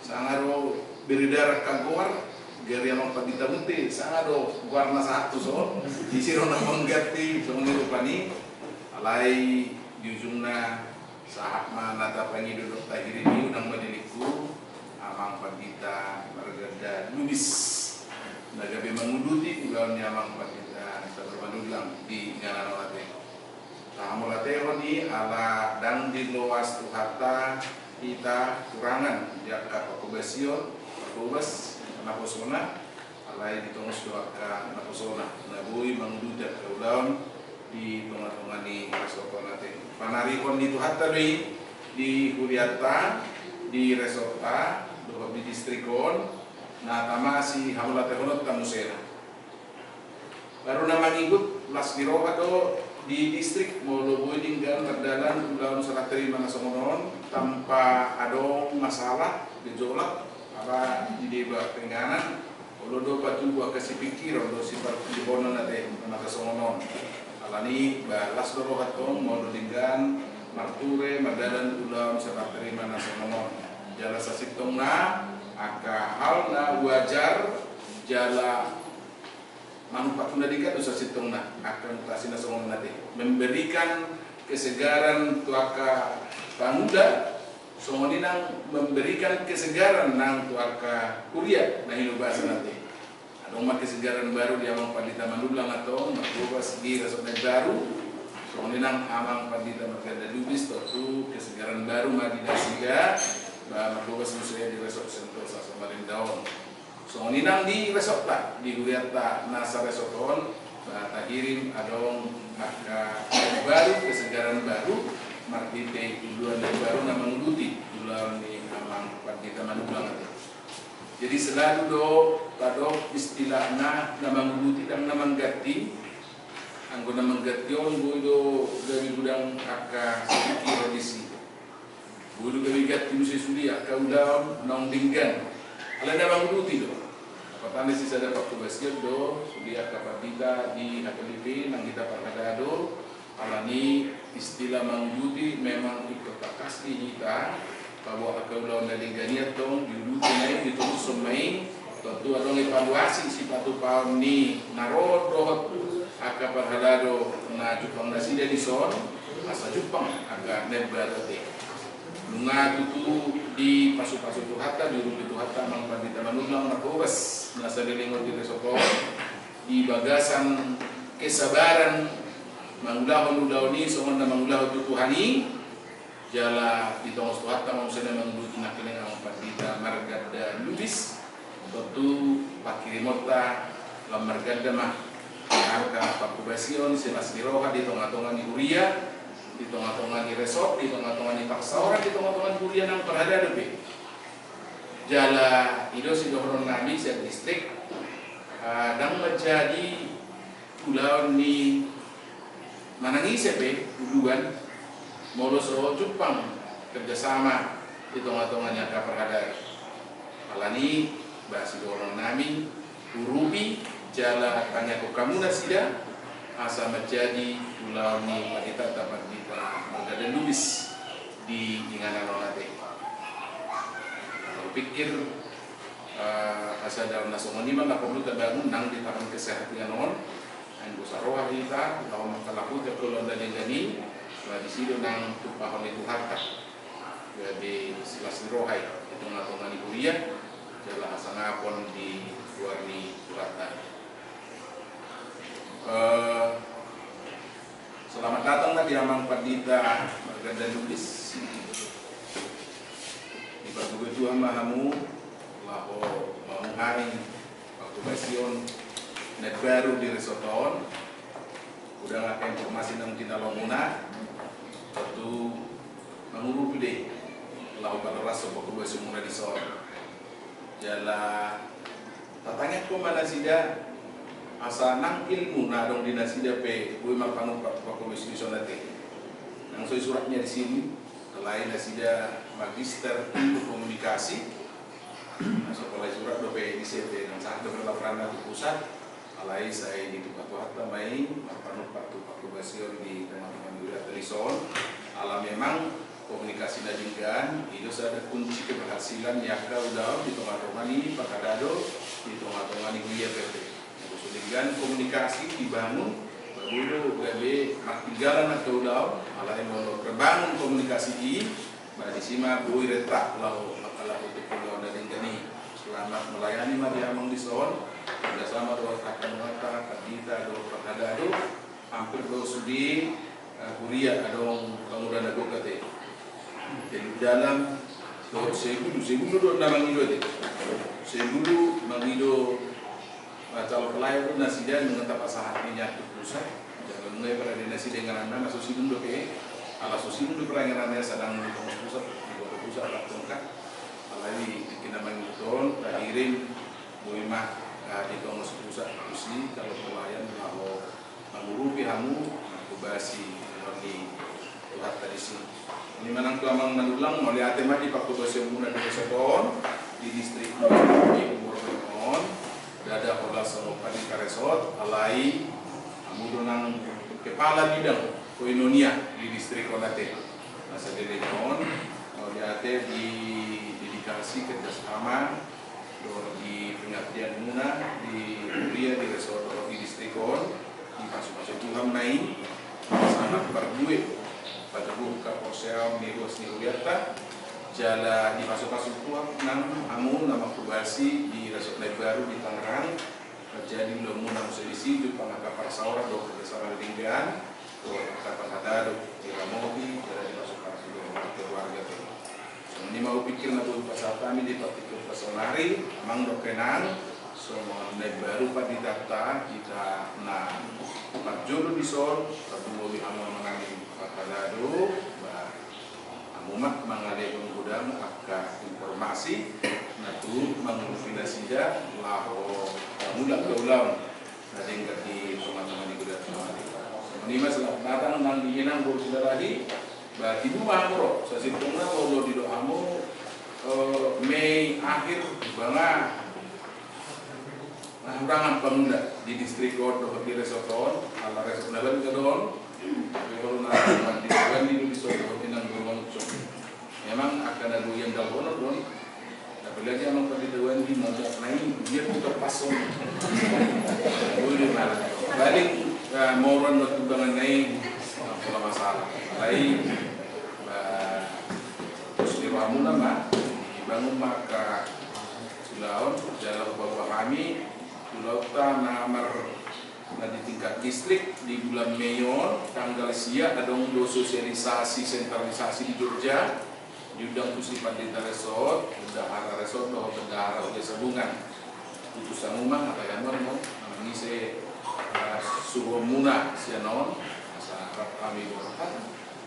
sangaro beredar kagor gari amang Pandita Munte sangaro warna satu so di siro na manggati so rupani alai di ujungna saat mana tapangi duduk tahiri ni unang madiliku amang Pandita Margada Lubis nagabi menguduti ulang nyamang Pandita Tabermanulang di Ngananolate. Tahamolateo ni ala dan di loas tuhata kita kurangan jaka pakubasio pakubas naposona alai di tongos doaka naposona nabui menguduti ke ulang di tengah-tengah ni resokonate. Panarikon di tuhata di Huliata di Resota di distrikon na tama si hamula tehonot tamusena baru nama ngikut las diroha do di distrik moloboy dinggan terdalan ulang salah terima nasomonon tanpa ada masalah gejolak apa di deba tengganan olodo batu gua kasih pikir odo sifat di bono nate nasomonon alani balas doroha tong molo dinggan marture madalan ulang salah terima nasomonon jala sasitong na aka hal na wajar jala manfaat pendidikan dosa situngna akan tasina somong nate memberikan kesegaran tuaka pemuda somoninang memberikan kesegaran nang tuaka kuliah nah hinu bahasa nanti adong mak kesegaran baru di amang Pandita Manulang atau makruba segi resok baru somoninang amang Pandita Margada Lubis tu kesegaran baru madinasiga bah maklukas musaya di resort Sentosa Samarin daun. So ninang di resort tak di Huriata nasa resorton bah tahirim adong maka baru kesegaran baru markite duluan yang baru nama menguduti duluan ni amang Pandita Manulang. Jadi selalu do kado istilahna nama menguduti dan nama ganti anggo nama ganti on bodo dari gudang kakak sedikit redisi bulu kebigat tim sesulia kaudaun nong dinggan ala na manguduti do apatane si sada paktu basket do sudia kapabila di APDP nang kita parkadado alani istilah manguduti memang ikut takasli kita bahwa kaudaun na dingganiat dong diuduti na itu sumai tentu adong evaluasi si patu paun ni narod dohot aka parkadado na Jepang nasi dari son asa Jepang aga nebarate bunga tutu di pasu-pasu tuhata di rumah tuhata mang Pandita Manulang nakobas nasa dilingor di resoko di bagasan kesabaran mangulahon udawni songon na mangulahon tutuhani jala di tongos tuhata mang sana manguluti nakiling ang Pandita Margada Lubis tentu pakirimota lam Margada mah angka pakubasion silas diroha di tonga-tonga di Uria di tengah-tengah di resort, di tengah-tengah di paksa orang, di tengah-tengah di kuliah yang berada lebih jala itu si dohron nabi saya distrik dan menjadi pulau ni manangi sepe duluan moloso cupang kerjasama di tengah-tengahnya kaperhadar. Alani basi dorong nami urupi jala tanya ko kamu nasida asa menjadi pulau ni kita dapat kita dan lubis di inganan onate. Kalau pikir asa dalam nasong ni mana perlu terbangun nang di tangan kesehatan on anggo saroha kita kalau makalaku ke pulau dan ini di situ nang tupahon itu harta jadi silas rohai itu ngatongan ibu dia jala asangapon di warni Suratan. Selamat datang di Amang Padita Marganda Lubis. Di Bagugo Tuhan Mahamu laho mamuharing pagkubasion net baru di Resoton. Udah ngake informasi nang tinalomuna waktu mengurupi deh laho panoras so pagkubasion muna di Son. Jala tatanya ko malasida asa nang ilmu na dong dinasida pe gue malpanu pak komisi sonate nang soy suratnya di sini selain nasida magister ilmu komunikasi sekolah surat do pe di CT nang saat do laporan di pusat alai saya di tempat hatta mai malpanu pak komisi di teman-teman juga telison ala memang komunikasi najingkan itu ada kunci keberhasilan yakda udah di tengah-tengah ini pakadado di tengah-tengah ini gue PP dengan komunikasi dibangun dulu gabe maktigalan atau udah alai mau terbangun komunikasi ini di sima gue retak lau makalah untuk pulau dan ini selamat melayani mari amang di Son bersama doa akan mata kadita doa pakadado hampir doa sudi kuliah adong kemudian ada kate jadi dalam segundo do na mangido de segundo mangido calon pelayan itu nasida mengetap asahat minyak pusat jangan mulai pada dinasi dengan anda masuk segundo ke ala segundo peranganannya sedang di pusat di kota pusat tak tongkat alai kita mangido tahirin muimah di kota pusat usi kalau pelayan mau mengurupi hamu kubasi bagi Tuhan tadi sini. Ini menang kelamang menulang mau lihat tema di Pak Kubasio Muna di Resoton di distrik di Umur dada olah selopan di Karesot alai amudonang kepala bidang koinonia di distrik Olate masa Dedenon mau lihat di dedikasi kerjasama di pengabdian Muna di Uria di Resort di distrik di masuk-masuk Tuhan naik sangat berduit pada buka posel mirus niruliata jala di masuk-masuk tuang nang amun nama kubasi di Resort Baru di Tangerang terjadi lemu nang sedisi di pangakapar saura do kerjasama linggan do kapal kata do di Ramobi jala di masuk-masuk do keluarga tu ini mau pikir na do pasal kami di partikel personari mang do kenang semua baru pada data kita na jodoh di Son tapi mau amun mengambil Kalado, amumak mengalih gudang akan informasi, natu mengurusinasinya laho mulak keulang, ada yang di teman-teman di gudang kemarin. Menima selamat datang nang diinang baru sudah lagi, bagi dua bro, sesitungnya kalau di doamu Mei akhir bangga urangan pemuda di distrik Godok di Resoton, ala Resort Nalan Kedon. Kalau nak dilakukan di Resoton inang berumah memang akan ada yang dalbono don. Tapi lagi amang pada dewan di mojak naik dia putar pasong. Boleh malah. Balik moron waktu bangan naik pola masalah. Lain terus diramu nama dibangun maka sulaun jalan bapak kami sulauta namar di tingkat distrik di bulan Mei tanggal sia ada do sosialisasi sentralisasi di Jogja di udang Pusi Pandita Resort bendahara resort bahwa bendahara udah sabungan putusan rumah apa yang mau mengisi suruh muna sianon masyarakat kami berkat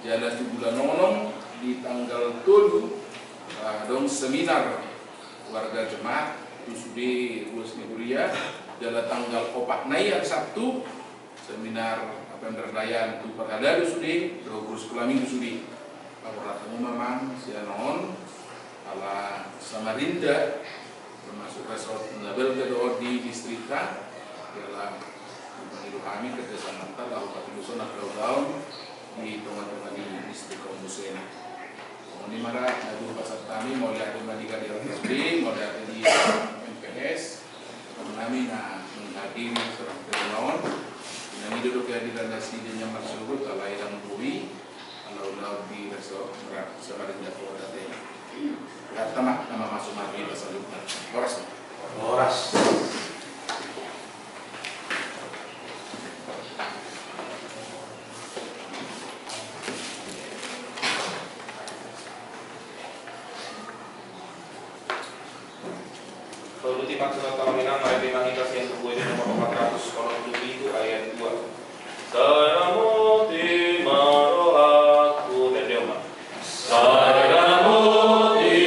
jalan di bulan nolong di tanggal 7 dong seminar warga jemaat itu di Ruas Kuliah dalam tanggal 4 Mei hari Sabtu seminar apa yang berdaya itu pada ada sudi terus kelamin sudi kabupaten Mamang Sianon ala Samarinda termasuk resort Nabel kedua di distrika ialah mengiru kami kerjasama lalu Patiluson tahun di tengah-tengah di distrik Musena. Ini mana ada pasar kami mau lihat di Mandika di RSB, mau lihat di MPS, kami menghadiri serang terlawan. Yang duduk di dandasi di Nyamar Surut, alai dan Bui, alau di resort Merak Samarinda Kabupaten. Kata nama masuk mati pasal itu. Boras. Solusi maksud Minang, ayat 5 hingga yang berbuah di nomor 400 kolom 7 itu ayat 2. Saramuti marohaku dan Deoma. Saramuti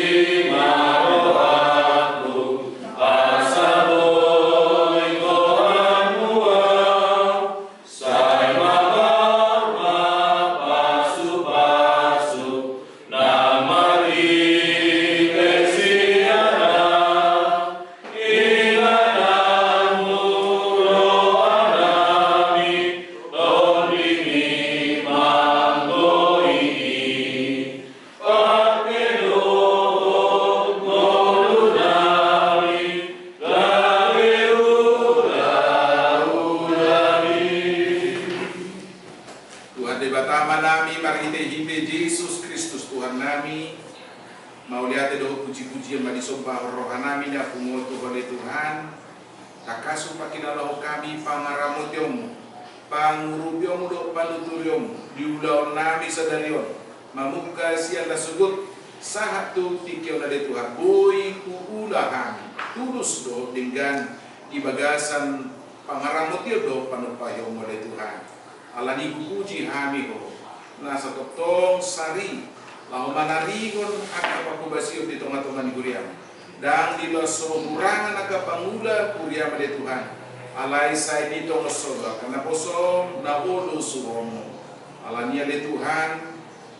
marohaku asaboy kohanua saimabama pasu-pasu namari kesiara Yesus Kristus Tuhan nami mau lihat doa puji-pujian bagi sombah rohanami na pumo Tuhan Tuhan takasu pakinalau kami pangaramutyomu pangurubyomu do panuturyomu diulaon nami sadarion mamuka sianda sugut sahatu tikyo na Tuhan boy kuula kami tulus do dengan ibagasan pangaramutyo do panupayong oleh Tuhan alani puji kami ho nasa totong sari lau manarigon aka pakubasio di tengah-tengah guriam dan di loso murangan aka pangula kuriam de Tuhan alai sai di tong soga karena poso na ulu suomo alania de Tuhan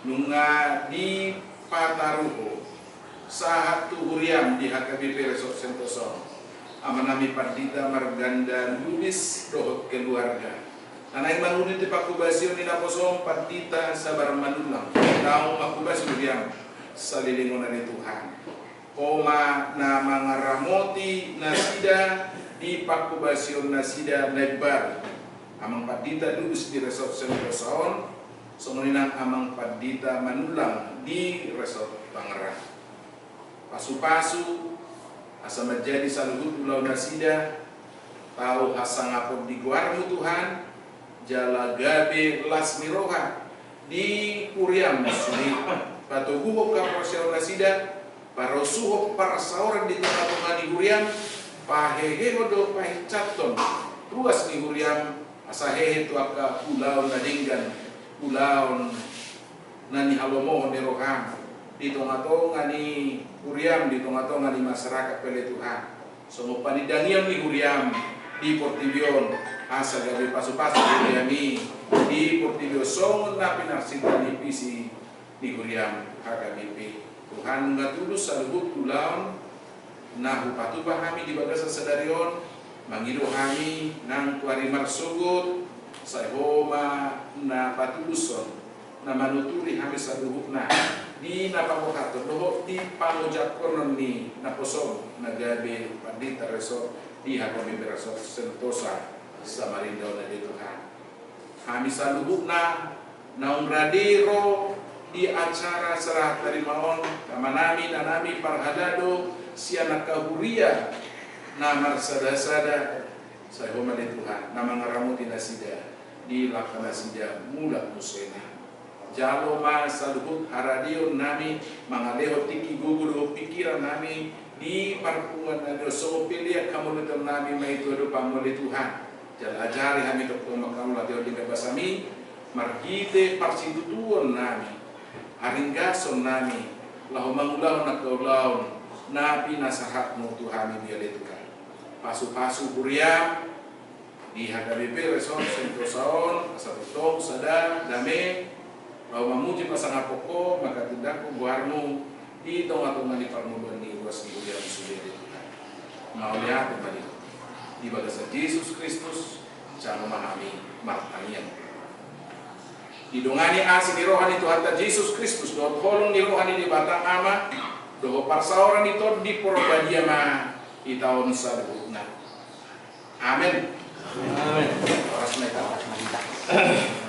nunga di pataruho sahatu huriam di HKBP Resort Sentosa amanami Pardita Marganda Lubis dohot keluarga Nanay manunit di pakubasyon ni Naposong Pardita sabar manulang taong makubasyon diam sa lilingon ni Tuhan Oma na mga ramoti na sida di pakubasyon na sida lebar amang Pardita Lubis di Resort Sentosaon sumaninang amang Pardita manulang di Resort Pangarang pasu-pasu asa menjadi saluhut pulau nasida tahu hasangapod di guarmu Tuhan jala gabe las miroha di kuriam suri patuguhok kaprosel nasida parosuhok para sauran di tengah-tengah di kuriam pahehe do pahicaton ruas di kuriam asahehe tu aka pulau nadinggan pulau nani halomo de roham di tengah-tengah ni kuriam di tengah-tengah di masyarakat pele Tuhan semua panidangiam di kuriam di Portibion asal gabi pasu-pasu di kami di Portibio songon na pinarsinta ni pisi di Guriam HKBP Tuhan ngatulus salubut pulau na hupatubah kami di bagasan sedarion mangido kami nang tuari marsugut sayhoma na patuluson na manuturi kami salubut na di napamokato doho di pamojakonon ni naposong nagabi Pardita Resort di HKBP Resort Sentosa Samarinda na di Tuhan kami salubuk na naung radiro di acara serah tarimaon kamanami nanami parhadado sianak kahuria namar sada-sada saya hormat di Tuhan nama ngaramuti nasida di lakana sida mula musena jalo ma salubuk haradio nami mangaleho tiki gugudo pikiran nami di parpungan na doso pilia kamu nutam nami mai tuado pamole Tuhan jal ajari kami dokter makamu latih di basami margite parsitutuon nami haringgason nami lahu mangulau nak kaulaun nabi nasahatmu Tuhan biale Tuhan pasu-pasu kuriam di HKBP Resort Sentosaon asatutong sada dame Au mamuji pasang pokok maka tindakku guarmu di tengah-tengah di permuduan di ruas di ulian sudiri. Mau lihat tadi di bagasan Yesus Kristus jangan memahami martanian. Didongani asin di rohani Tuhan Yesus Kristus doa kolong di rohani di batang ama doa parsauran itu di porobadia ma di tahun sadhuna. Amin. Amin. Amin.